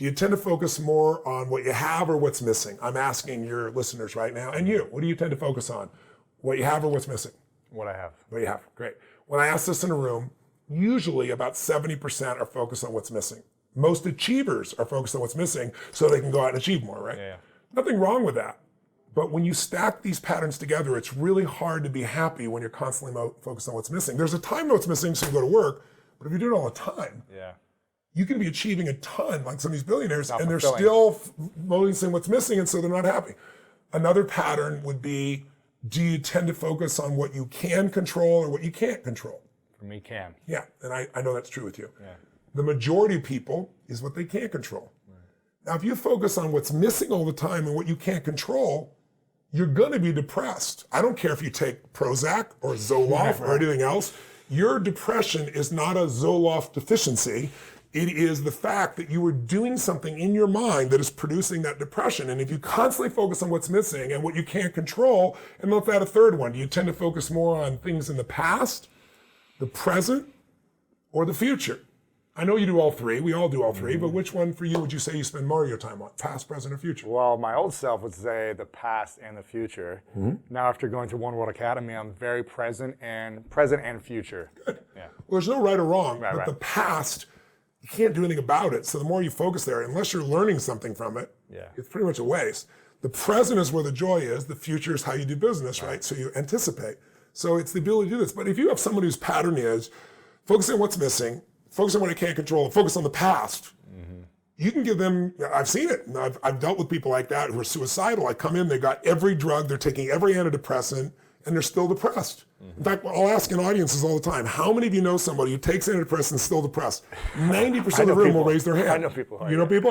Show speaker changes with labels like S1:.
S1: Do you tend to focus more on what you have or what's missing? I'm asking your listeners right now. And you, what do you tend to focus on? What you have or what's missing?
S2: What I have.
S1: What you have, great. When I ask this in a room, usually about 70% are focused on what's missing. Most achievers are focused on what's missing so they can go out and achieve more, right?
S2: Yeah.
S1: Nothing wrong with that. But when you stack these patterns together, it's really hard to be happy when you're constantly focused on what's missing. There's a time what's missing so you go to work, but if you do it all the time, you can be achieving a ton, like some of these billionaires, and they're still noticing what's missing, and so they're not happy. Another pattern would be, do you tend to focus on what you can control or what you can't control?
S2: For me, can.
S1: Yeah, and I know that's true with you.
S2: Yeah.
S1: The majority of people is what they can't control. Right. Now, if you focus on what's missing all the time and what you can't control, you're gonna be depressed. I don't care if you take Prozac or Zoloft or anything else. Your depression is not a Zoloft deficiency. It is the fact that you were doing something in your mind that is producing that depression. And if you constantly focus on what's missing and what you can't control, and let's add a third one, do you tend to focus more on things in the past, the present, or the future? I know you do all three. We all do all three. But which one for you would you say you spend more of your time on? Past, present, or future?
S2: Well, my old self would say the past and the future. Now, after going to One World Academy, I'm very present and future.
S1: Good.
S2: Yeah.
S1: Well, there's no right or wrong, but
S2: right.
S1: the past, you can't do anything about it. So the more you focus there, unless you're learning something from it, it's pretty much a waste. The present is where the joy is. The future is how you do business, right? So you anticipate. So it's the ability to do this. But if you have someone whose pattern is focusing on what's missing, focus on what I can't control, and focus on the past, you can give them, I've seen it, and I've dealt with people like that who are suicidal. I come in, they got every drug, they're taking every antidepressant, and they're still depressed. In fact, I'll ask in audiences all the time, how many of you know somebody who takes antidepressants and is still depressed? 90% of the room will raise their hand.
S2: I know people.
S1: You know people?